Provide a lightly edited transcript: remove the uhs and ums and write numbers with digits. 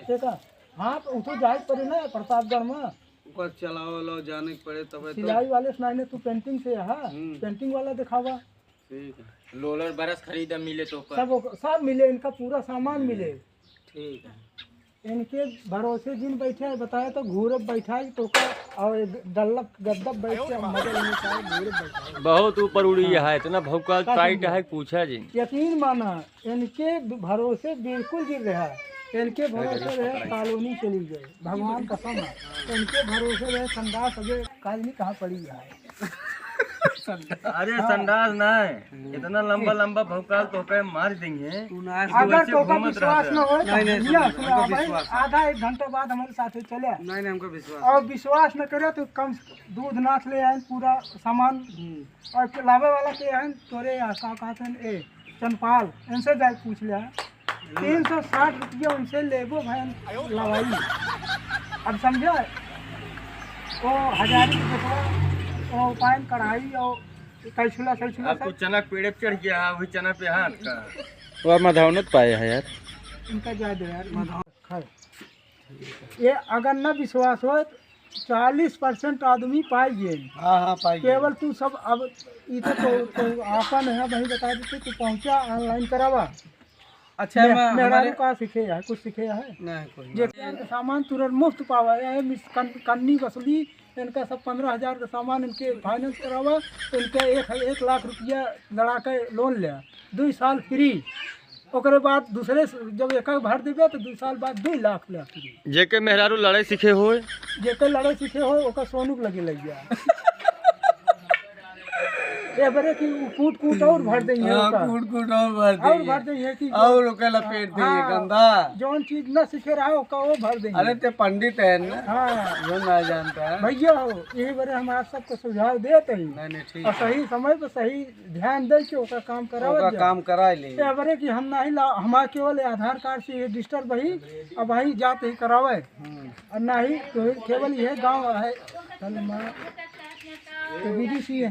बाटे का। हाँ तो उठो जाए पड़े ना प्रतापगढ़ में ऊपर चलाओ जाने के पड़े तब सिलाई वाले सुनाई तू पेंटिंग से है पेंटिंग वाला दिखावा। ठीक है। रोलर ब्रश खरीदा मिले तो सब मिले, इनका पूरा सामान मिले। ठीक है। इनके भरोसे जिन बैठे बताया तो घूरब बैठा तो और डल्लक गद्दब बैठ के मजे लेने का घूरब बैठा। बहुत ऊपर उड़ी है, इतना भौकाल टाइट है पूछा जी। यकीन माना इनके भरोसे बिल्कुल गिर रहा है। इनके भरोसे रहे कॉलोनी चली गए, भगवान कसम है। इनके भरोसे रहे संदास अजय काजनी कहाँ पड़ी है। अरे संडास ना है, इतना लंबा लंबा भौकाल तो कहीं मार देंगे। अगर तो का विश्वास न हो आधा एक घंटे बाद हमारे साथ चले नहीं हमको विश्वास और विश्वास न करे तो कम दूध नाथ ले आए पूरा सामान और लावे वाला के आए तोरे का कहते हैं ए चंपाल इनसे जाके पूछ लिया 360 रुपया उनसे लेबो भाई लवाई। अब समझो वो 1000 रुपये और पान कढ़ाई और कैछुला अब तो चना पेड़ पे चढ़ गया है, वही चना पे हाथ का वो मधावनत पाए है यार इनका ज्यादा यार मधाव। ये अगर न विश्वास हो 40% आदमी पाएंगे। हाँ पाएंगे। केवल तू सब अब इधर तो आपन है वही बता देते तू पहुंचा ऑनलाइन करावा। अच्छा मेरा का सीखे है कुछ सीखे है नहीं जे सामान तुरंत मुफ्त पावा है। कन्नी वसूली इनका सब 15,000 का सामान इनके फाइनेंस करावा तो इनके 1 लाख रुपया लड़ा के लोन लिया 2 साल फ्री। ओकरे बाद दूसरे जब एक भर देगा तो 2 साल बाद 2 लाख लिया फ्री। जेके मेहरारू लड़ाई सीखे हो जेके लड़ाई सीखे हो ओका सोनू लगे लग गया ये बरे कि कूट और भर देंगे कूट और भर देंगे कि और ओके लपेट देंगे गंदा जौन चीज न सीखे रहा ओका वो भर देंगे। अरे ते पंडित है ना हाँ जो ना जानता है भैया हो यही बरे हम आप सबको सुझाव देते ही नहीं ठीक और सही समय पर सही ध्यान दे के ओका काम करावे काम करा ले ये बरे कि हम नहीं हमारे केवल आधार कार्ड से रजिस्टर वही अब वही जाते ही करावे और ना ही केवल यह गाँव है तो BDC है।